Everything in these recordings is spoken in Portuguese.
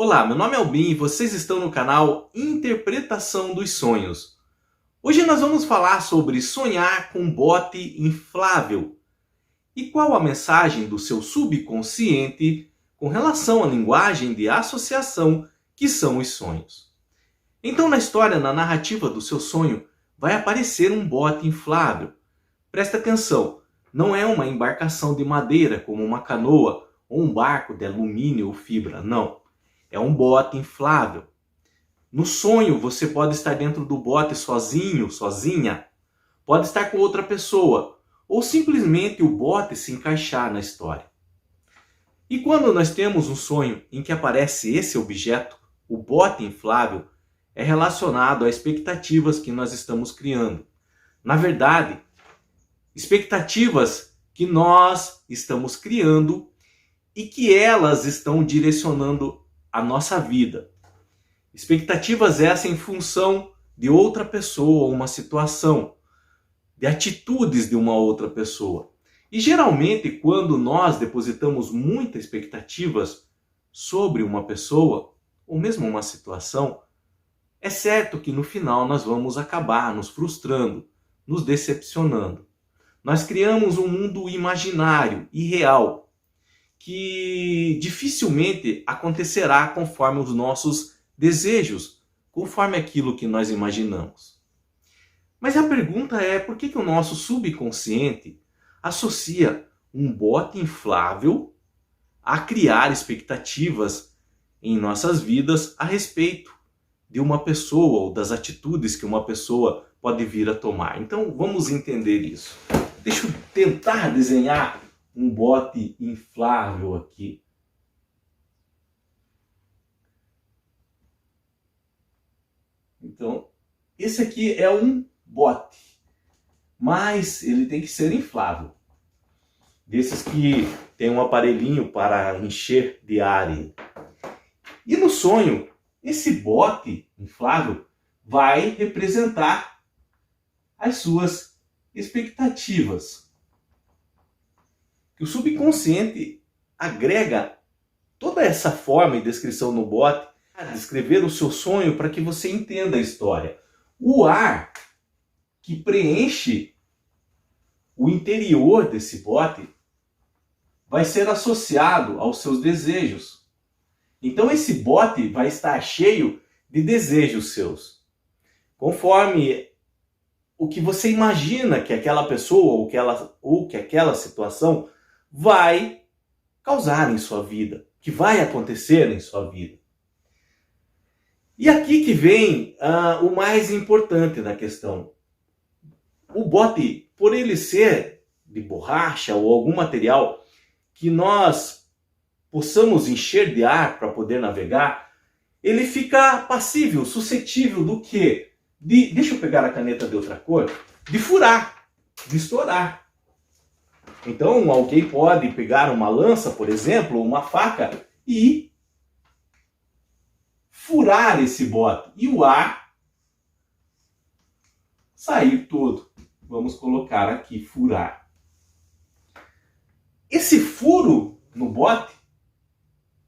Olá, meu nome é Albin e vocês estão no canal Interpretação dos Sonhos. Hoje nós vamos falar sobre sonhar com bote inflável e qual a mensagem do seu subconsciente com relação à linguagem de associação que são os sonhos. Então, na história, na narrativa do seu sonho, vai aparecer um bote inflável. Presta atenção, não é uma embarcação de madeira como uma canoa ou um barco de alumínio ou fibra, não. É um bote inflável. No sonho, você pode estar dentro do bote sozinho, sozinha. Pode estar com outra pessoa. Ou simplesmente o bote se encaixar na história. E quando nós temos um sonho em que aparece esse objeto, o bote inflável, é relacionado a expectativas que nós estamos criando. Na verdade, expectativas que nós estamos criando e que elas estão direcionando a nossa vida. Expectativas essas em função de outra pessoa ou uma situação, de atitudes de uma outra pessoa. E geralmente quando nós depositamos muitas expectativas sobre uma pessoa ou mesmo uma situação, é certo que no final nós vamos acabar nos frustrando, nos decepcionando. Nós criamos um mundo imaginário, irreal, que dificilmente acontecerá conforme os nossos desejos, conforme aquilo que nós imaginamos. Mas a pergunta é, por que o nosso subconsciente associa um bote inflável a criar expectativas em nossas vidas a respeito de uma pessoa ou das atitudes que uma pessoa pode vir a tomar? Então vamos entender isso. Deixa eu tentar desenhar um bote inflável aqui. Então, esse aqui é um bote, mas ele tem que ser inflável. Desses que tem um aparelhinho para encher de ar. E no sonho, esse bote inflável vai representar as suas expectativas. O subconsciente agrega toda essa forma e descrição no bote a descrever o seu sonho para que você entenda a história. O ar que preenche o interior desse bote vai ser associado aos seus desejos. Então esse bote vai estar cheio de desejos seus. Conforme o que você imagina que aquela pessoa ou que aquela situação vai causar em sua vida, que vai acontecer em sua vida. E aqui que vem o mais importante da questão. O bote, por ele ser de borracha ou algum material que nós possamos encher de ar para poder navegar, ele fica passível, suscetível do quê? Deixa eu pegar a caneta de outra cor, de furar, de estourar. Então alguém pode pegar uma lança, por exemplo, ou uma faca e furar esse bote. E o ar sair todo. Vamos colocar aqui, furar. Esse furo no bote,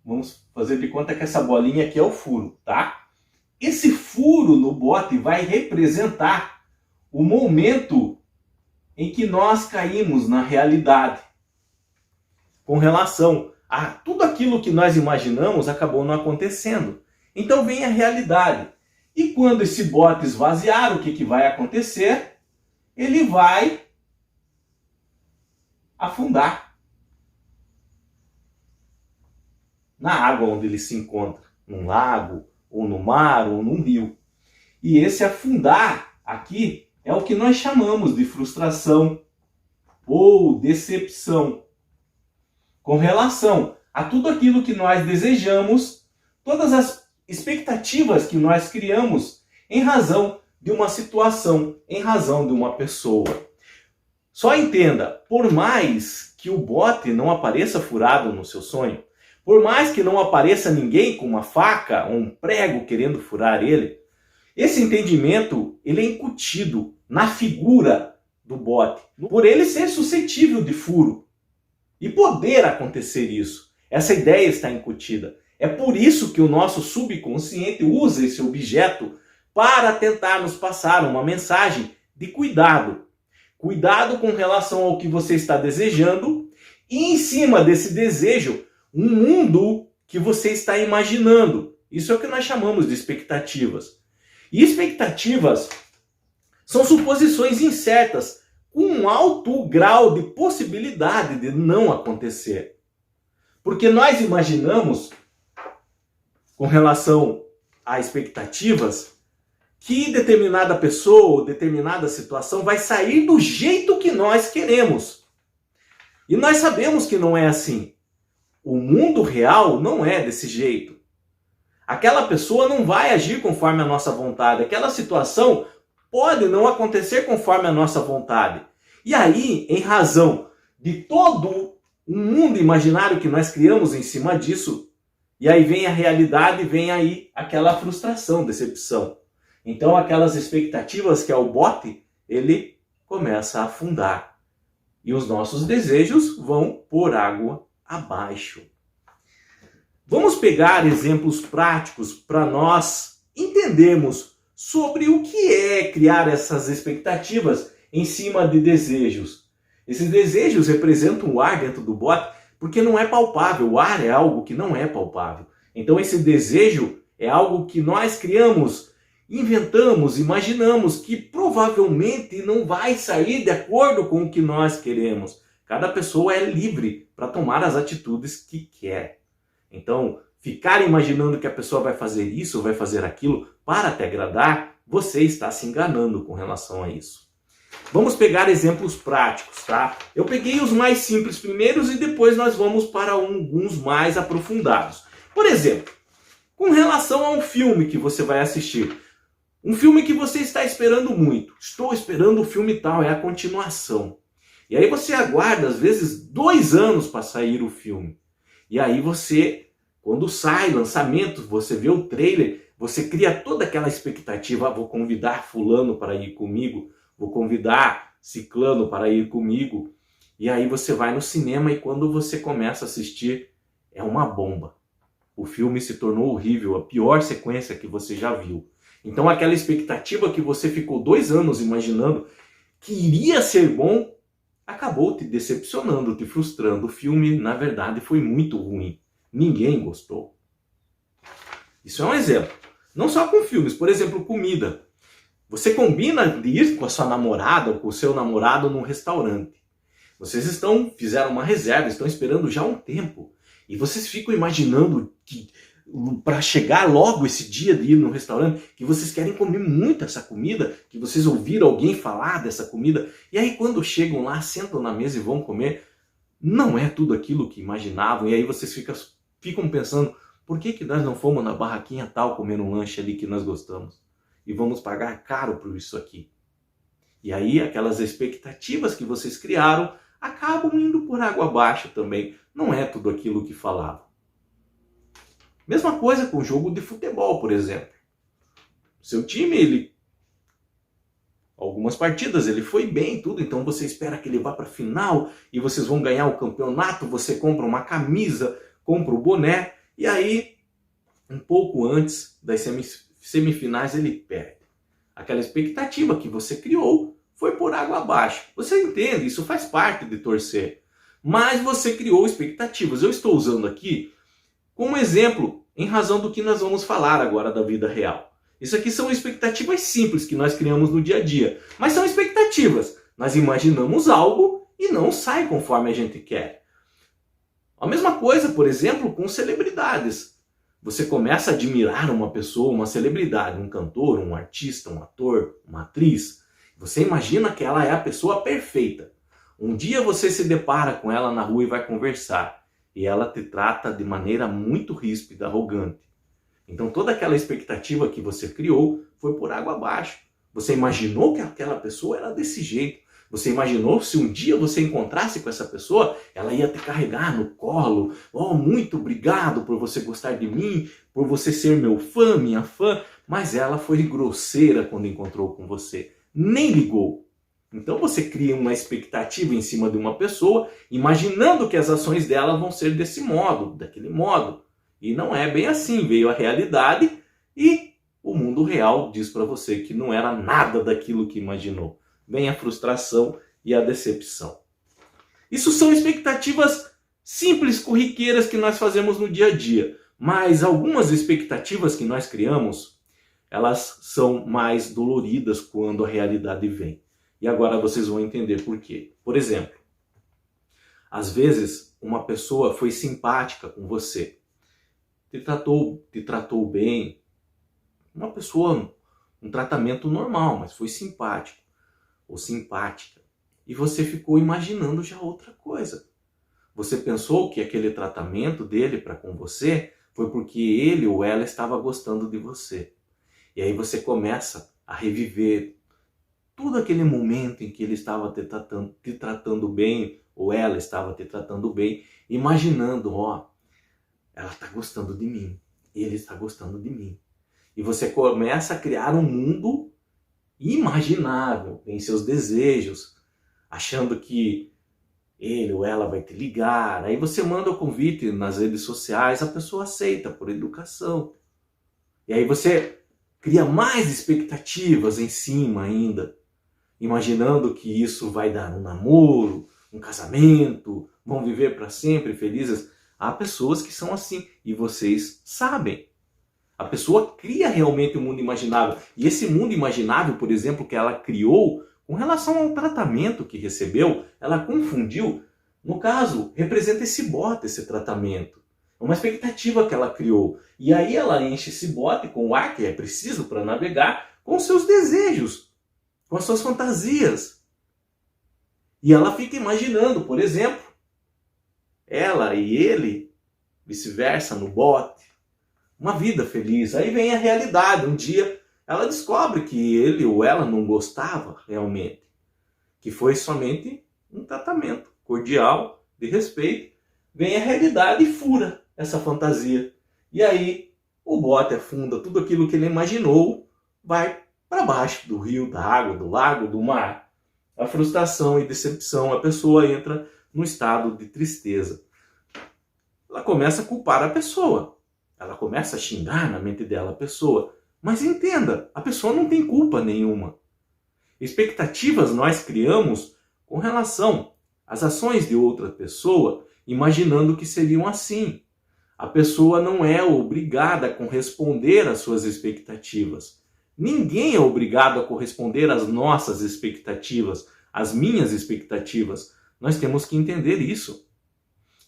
vamos fazer de conta que essa bolinha aqui é o furo, tá? Esse furo no bote vai representar o momento em que nós caímos na realidade. Com relação a tudo aquilo que nós imaginamos acabou não acontecendo. Então vem a realidade. E quando esse bote esvaziar, o que vai acontecer? Ele vai afundar na água onde ele se encontra. Num lago, ou no mar, ou num rio. E esse afundar aqui é o que nós chamamos de frustração ou decepção. Com relação a tudo aquilo que nós desejamos, todas as expectativas que nós criamos em razão de uma situação, em razão de uma pessoa. Só entenda, por mais que o bote não apareça furado no seu sonho, por mais que não apareça ninguém com uma faca ou um prego querendo furar ele, esse entendimento ele é incutido na figura do bote, por ele ser suscetível de furo e poder acontecer isso. Essa ideia está incutida. É por isso que o nosso subconsciente usa esse objeto para tentar nos passar uma mensagem de cuidado. Cuidado com relação ao que você está desejando e, em cima desse desejo, um mundo que você está imaginando. Isso é o que nós chamamos de expectativas. E expectativas são suposições incertas, com um alto grau de possibilidade de não acontecer. Porque nós imaginamos, com relação a expectativas, que determinada pessoa ou determinada situação vai sair do jeito que nós queremos. E nós sabemos que não é assim. O mundo real não é desse jeito. Aquela pessoa não vai agir conforme a nossa vontade. Aquela situação pode não acontecer conforme a nossa vontade. E aí, em razão de todo um mundo imaginário que nós criamos em cima disso, e aí vem a realidade, vem aí aquela frustração, decepção. Então aquelas expectativas que é o bote, ele começa a afundar. E os nossos desejos vão por água abaixo. Vamos pegar exemplos práticos para nós entendermos sobre o que é criar essas expectativas em cima de desejos. Esses desejos representam o ar dentro do bote porque não é palpável. O ar é algo que não é palpável. Então esse desejo é algo que nós criamos, inventamos, imaginamos, que provavelmente não vai sair de acordo com o que nós queremos. Cada pessoa é livre para tomar as atitudes que quer. Então, ficar imaginando que a pessoa vai fazer isso, vai fazer aquilo para te agradar, você está se enganando com relação a isso. Vamos pegar exemplos práticos, tá? Eu peguei os mais simples primeiros e depois nós vamos para alguns mais aprofundados. Por exemplo, com relação a um filme que você vai assistir. Um filme que você está esperando muito. Estou esperando o filme tal, é a continuação. E aí você aguarda, às vezes, 2 anos para sair o filme. E aí você, quando sai lançamento, você vê o trailer, você cria toda aquela expectativa. Vou convidar fulano para ir comigo, vou convidar ciclano para ir comigo. E aí você vai no cinema e quando você começa a assistir, é uma bomba. O filme se tornou horrível, a pior sequência que você já viu. Então aquela expectativa que você ficou 2 anos imaginando que iria ser bom, acabou te decepcionando, te frustrando. O filme, na verdade, foi muito ruim. Ninguém gostou. Isso é um exemplo. Não só com filmes, por exemplo, comida. Você combina de ir com a sua namorada ou com o seu namorado num restaurante. Vocês fizeram uma reserva, estão esperando já há um tempo. E vocês ficam imaginando que para chegar logo esse dia de ir no restaurante, que vocês querem comer muito essa comida, que vocês ouviram alguém falar dessa comida, e aí quando chegam lá, sentam na mesa e vão comer, não é tudo aquilo que imaginavam, e aí vocês ficam pensando, por que nós não fomos na barraquinha tal comer um lanche ali que nós gostamos? E vamos pagar caro por isso aqui. E aí aquelas expectativas que vocês criaram acabam indo por água abaixo também, não é tudo aquilo que falavam. Mesma coisa com o jogo de futebol, por exemplo. Seu time, algumas partidas, ele foi bem, tudo, então você espera que ele vá para a final e vocês vão ganhar o campeonato, você compra uma camisa, compra o boné, e aí, um pouco antes das semifinais, ele perde. Aquela expectativa que você criou foi por água abaixo. Você entende, isso faz parte de torcer. Mas você criou expectativas. Eu estou usando aqui como exemplo, em razão do que nós vamos falar agora da vida real. Isso aqui são expectativas simples que nós criamos no dia a dia. Mas são expectativas. Nós imaginamos algo e não sai conforme a gente quer. A mesma coisa, por exemplo, com celebridades. Você começa a admirar uma pessoa, uma celebridade, um cantor, um artista, um ator, uma atriz. Você imagina que ela é a pessoa perfeita. Um dia você se depara com ela na rua e vai conversar. E ela te trata de maneira muito ríspida, arrogante. Então toda aquela expectativa que você criou foi por água abaixo. Você imaginou que aquela pessoa era desse jeito. Você imaginou se um dia você encontrasse com essa pessoa, ela ia te carregar no colo. Oh, muito obrigado por você gostar de mim, por você ser meu fã, minha fã. Mas ela foi grosseira quando encontrou com você. Nem ligou. Então você cria uma expectativa em cima de uma pessoa, imaginando que as ações dela vão ser desse modo, daquele modo. E não é bem assim, veio a realidade e o mundo real diz para você que não era nada daquilo que imaginou. Vem a frustração e a decepção. Isso são expectativas simples, corriqueiras que nós fazemos no dia a dia. Mas algumas expectativas que nós criamos, elas são mais doloridas quando a realidade vem. E agora vocês vão entender por quê. Por exemplo, às vezes uma pessoa foi simpática com você, te tratou bem, uma pessoa, um tratamento normal, mas foi simpático ou simpática. E você ficou imaginando já outra coisa. Você pensou que aquele tratamento dele para com você foi porque ele ou ela estava gostando de você. E aí você começa a reviver todo aquele momento em que ele estava te tratando bem, ou ela estava te tratando bem, imaginando, ó, ela está gostando de mim, ele está gostando de mim. E você começa a criar um mundo imaginável em seus desejos, achando que ele ou ela vai te ligar. Aí você manda o convite nas redes sociais, a pessoa aceita por educação. E aí você cria mais expectativas em cima ainda, imaginando que isso vai dar um namoro, um casamento, vão viver para sempre felizes. Há pessoas que são assim e vocês sabem. A pessoa cria realmente um mundo imaginável. E esse mundo imaginável, por exemplo, que ela criou com relação ao tratamento que recebeu, ela confundiu. No caso, representa esse bote, esse tratamento. É uma expectativa que ela criou. E aí ela enche esse bote com o ar que é preciso para navegar com seus desejos, com as suas fantasias. E ela fica imaginando, por exemplo, ela e ele, vice-versa, no bote, uma vida feliz. Aí vem a realidade. Um dia ela descobre que ele ou ela não gostava realmente, que foi somente um tratamento cordial, de respeito. Vem a realidade e fura essa fantasia. E aí o bote afunda, tudo aquilo que ele imaginou vai para baixo do rio, da água, do lago, do mar. A frustração e decepção, a pessoa entra num estado de tristeza. Ela começa a culpar a pessoa. Ela começa a xingar na mente dela a pessoa. Mas entenda, a pessoa não tem culpa nenhuma. Expectativas nós criamos com relação às ações de outra pessoa, imaginando que seriam assim. A pessoa não é obrigada a corresponder às suas expectativas. Ninguém é obrigado a corresponder às nossas expectativas, às minhas expectativas. Nós temos que entender isso.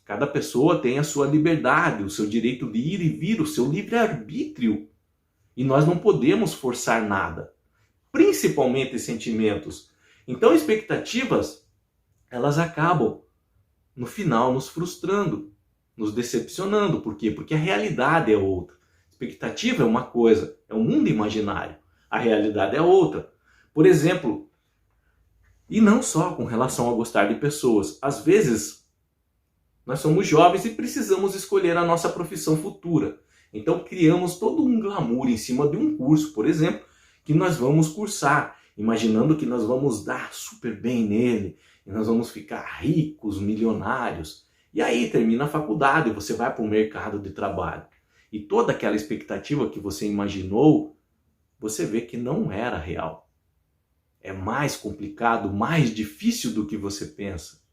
Cada pessoa tem a sua liberdade, o seu direito de ir e vir, o seu livre-arbítrio. E nós não podemos forçar nada, principalmente sentimentos. Então, expectativas, elas acabam, no final, nos frustrando, nos decepcionando. Por quê? Porque a realidade é outra. Expectativa é uma coisa, é um mundo imaginário. A realidade é outra. Por exemplo, e não só com relação a gostar de pessoas. Às vezes, nós somos jovens e precisamos escolher a nossa profissão futura. Então criamos todo um glamour em cima de um curso, por exemplo, que nós vamos cursar, imaginando que nós vamos dar super bem nele, e nós vamos ficar ricos, milionários. E aí termina a faculdade, você vai para o mercado de trabalho. E toda aquela expectativa que você imaginou, você vê que não era real. É mais complicado, mais difícil do que você pensa.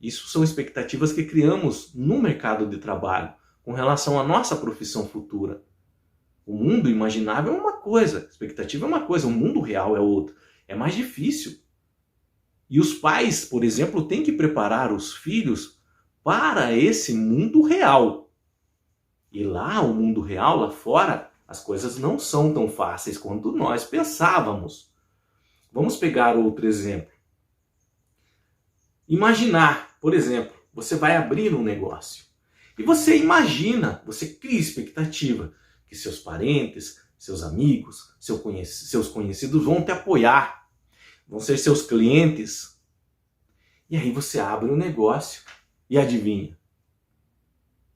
Isso são expectativas que criamos no mercado de trabalho, com relação à nossa profissão futura. O mundo imaginável é uma coisa, a expectativa é uma coisa, o mundo real é outra. É mais difícil. E os pais, por exemplo, têm que preparar os filhos para esse mundo real. E lá, o mundo real, lá fora, as coisas não são tão fáceis quanto nós pensávamos. Vamos pegar outro exemplo. Imaginar, por exemplo, você vai abrir um negócio. E você imagina, você cria expectativa que seus parentes, seus amigos, seus conhecidos vão te apoiar, vão ser seus clientes. E aí você abre um negócio e adivinha?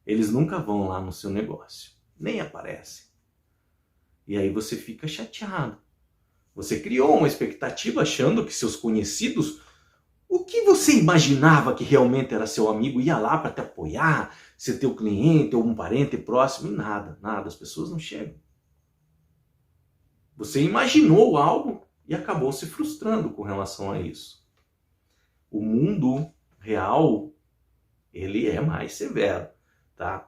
Eles nunca vão lá no seu negócio, nem aparecem. E aí você fica chateado. Você criou uma expectativa achando que seus conhecidos O que você imaginava que realmente era seu amigo, ia lá para te apoiar, ser teu cliente ou um parente próximo? E nada, nada, as pessoas não chegam. Você imaginou algo e acabou se frustrando com relação a isso. O mundo real, ele é mais severo, tá?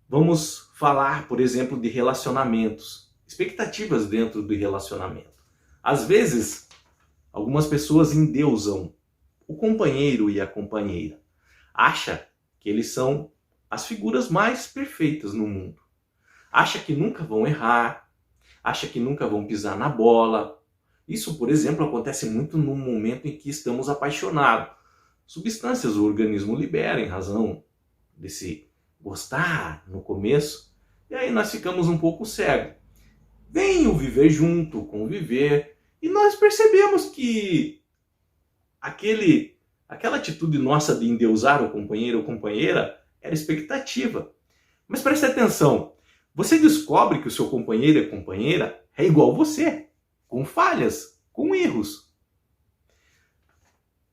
Vamos falar, por exemplo, de relacionamentos, expectativas dentro do relacionamento. Às vezes, algumas pessoas endeusam o companheiro e a companheira. Acha que eles são as figuras mais perfeitas no mundo. Acha que nunca vão errar, acha que nunca vão pisar na bola. Isso, por exemplo, acontece muito no momento em que estamos apaixonados. Substâncias o organismo libera em razão desse gostar no começo, e aí nós ficamos um pouco cegos. Vem o viver junto, conviver, e nós percebemos que aquela atitude nossa de endeusar o companheiro ou companheira era expectativa. Mas preste atenção, você descobre que o seu companheiro e companheira é igual você, com falhas, com erros.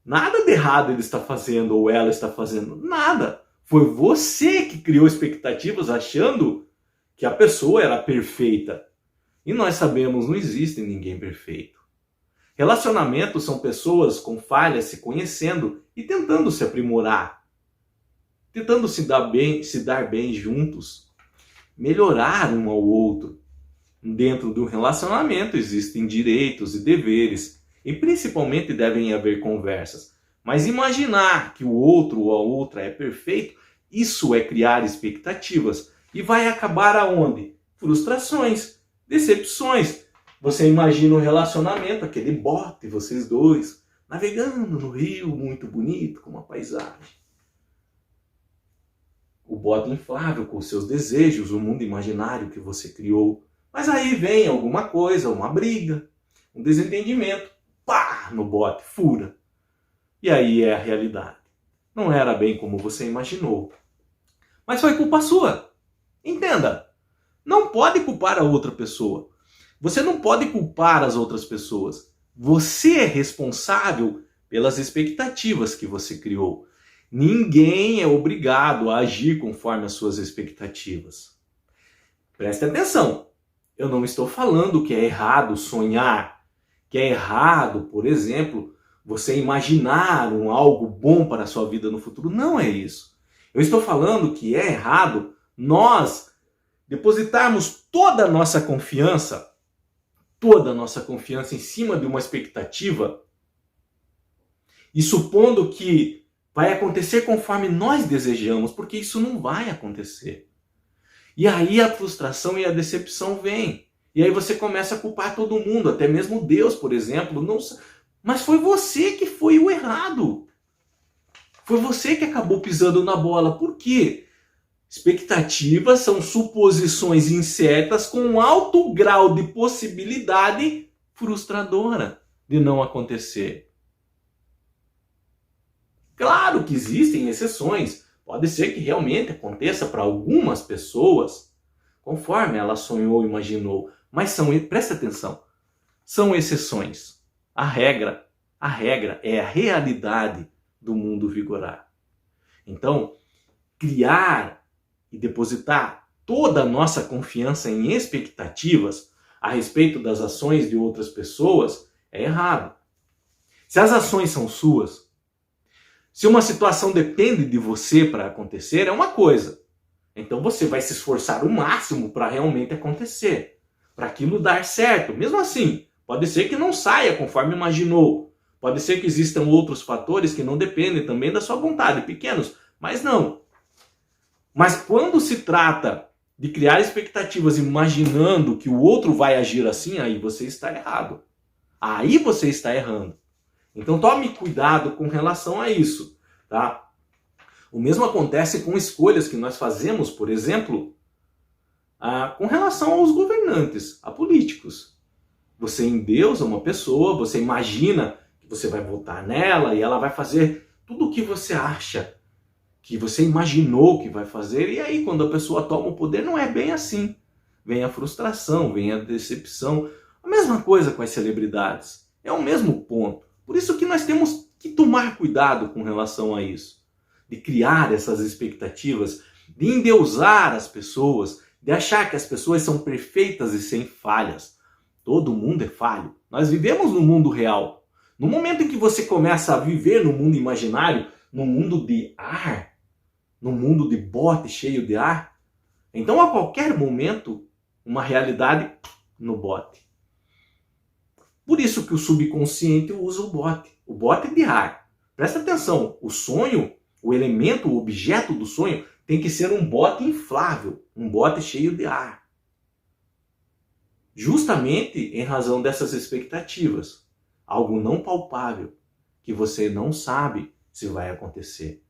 Nada de errado ele está fazendo ou ela está fazendo, nada. Foi você que criou expectativas achando que a pessoa era perfeita. E nós sabemos, não existe ninguém perfeito. Relacionamentos são pessoas com falhas se conhecendo e tentando se aprimorar. Tentando se dar bem juntos. Melhorar um ao outro. Dentro do relacionamento existem direitos e deveres. E principalmente devem haver conversas. Mas imaginar que o outro ou a outra é perfeito, isso é criar expectativas. E vai acabar aonde? Frustrações, decepções. Você imagina um relacionamento, aquele bote, vocês dois, navegando no rio, muito bonito, com uma paisagem. O bote inflável com os seus desejos, o mundo imaginário que você criou. Mas aí vem alguma coisa, uma briga, um desentendimento. Pá! No bote, fura. E aí é a realidade. Não era bem como você imaginou. Mas foi culpa sua. Entenda. Não pode culpar a outra pessoa. Você não pode culpar as outras pessoas. Você é responsável pelas expectativas que você criou. Ninguém é obrigado a agir conforme as suas expectativas. Preste atenção. Eu não estou falando que é errado sonhar. Que é errado, por exemplo, você imaginar algo bom para a sua vida no futuro. Não é isso. Eu estou falando que é errado nós depositarmos toda a nossa confiança em cima de uma expectativa e supondo que vai acontecer conforme nós desejamos, porque isso não vai acontecer. E aí a frustração e a decepção vêm. E aí você começa a culpar todo mundo, até mesmo Deus, por exemplo. Não, mas foi você que foi o errado. Foi você que acabou pisando na bola. Por quê? Expectativas são suposições incertas com alto grau de possibilidade frustradora de não acontecer. Claro que existem exceções. Pode ser que realmente aconteça para algumas pessoas, conforme ela sonhou, imaginou. Mas presta atenção, são exceções. A regra é a realidade do mundo vigorar. Então, criar e depositar toda a nossa confiança em expectativas a respeito das ações de outras pessoas é errado. Se as ações são suas, se uma situação depende de você para acontecer, é uma coisa. Então você vai se esforçar o máximo para realmente acontecer, para aquilo dar certo. Mesmo assim, pode ser que não saia conforme imaginou. Pode ser que existam outros fatores que não dependem também da sua vontade, pequenos, mas não. Mas quando se trata de criar expectativas imaginando que o outro vai agir assim, aí você está errado. Aí você está errando. Então tome cuidado com relação a isso, tá? O mesmo acontece com escolhas que nós fazemos, por exemplo, com relação aos governantes, a políticos. Você endeusa uma pessoa, você imagina que você vai votar nela e ela vai fazer tudo o que você acha, que você imaginou que vai fazer, e aí quando a pessoa toma o poder não é bem assim. Vem a frustração, vem a decepção. A mesma coisa com as celebridades. É o mesmo ponto. Por isso que nós temos tomar cuidado com relação a isso, de criar essas expectativas, de endeusar as pessoas, de achar que as pessoas são perfeitas e sem falhas. Todo mundo é falho. Nós vivemos no mundo real. No momento em que você começa a viver no mundo imaginário, no mundo de ar, no mundo de bote cheio de ar, então a qualquer momento, uma realidade no bote. Por isso que o subconsciente usa o bote de ar. Presta atenção, o sonho, o elemento, o objeto do sonho tem que ser um bote inflável, um bote cheio de ar. Justamente em razão dessas expectativas, algo não palpável, que você não sabe se vai acontecer.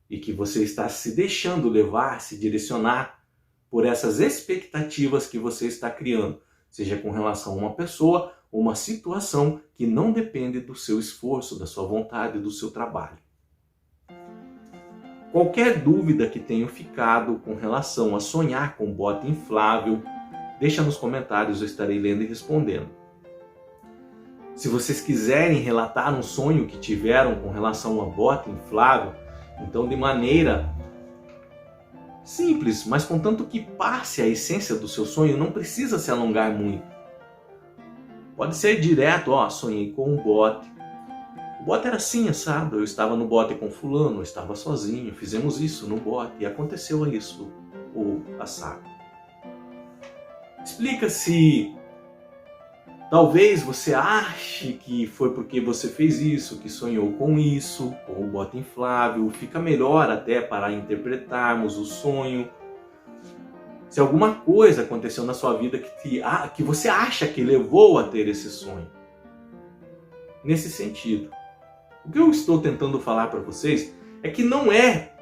E que você está se deixando levar, se direcionar por essas expectativas que você está criando, seja com relação a uma pessoa ou uma situação que não depende do seu esforço, da sua vontade, do seu trabalho. Qualquer dúvida que tenha ficado com relação a sonhar com bote inflável, deixa nos comentários, eu estarei lendo e respondendo. Se vocês quiserem relatar um sonho que tiveram com relação a bote inflável, então de maneira simples, mas contanto que passe a essência do seu sonho, não precisa se alongar muito. Pode ser direto, sonhei com um bote. O bote era assim, assado, eu estava no bote com fulano, eu estava sozinho, fizemos isso no bote e aconteceu isso, ou assado. Explica se talvez você ache que foi porque você fez isso, que sonhou com isso, com o bote inflável, fica melhor até para interpretarmos o sonho. Se alguma coisa aconteceu na sua vida que você acha que levou a ter esse sonho. Nesse sentido, o que eu estou tentando falar para vocês é que não é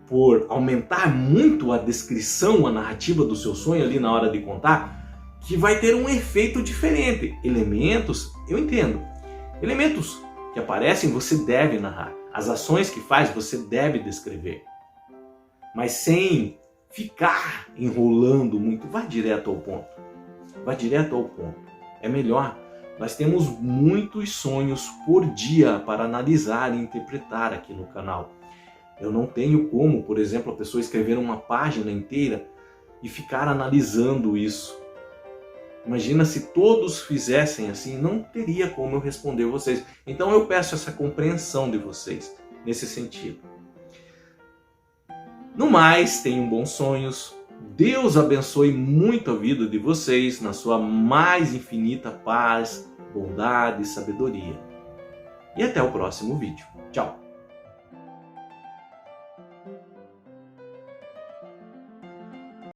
por aumentar muito a descrição, a narrativa do seu sonho ali na hora de contar, que vai ter um efeito diferente. Elementos, eu entendo. Elementos que aparecem você deve narrar. As ações que faz você deve descrever. Mas sem ficar enrolando muito, vá direto ao ponto. Vá direto ao ponto. É melhor. Nós temos muitos sonhos por dia para analisar e interpretar aqui no canal. Eu não tenho como, por exemplo, a pessoa escrever uma página inteira e ficar analisando isso. Imagina se todos fizessem assim, não teria como eu responder vocês. Então eu peço essa compreensão de vocês nesse sentido. No mais, tenham bons sonhos. Deus abençoe muito a vida de vocês na sua mais infinita paz, bondade e sabedoria. E até o próximo vídeo. Tchau!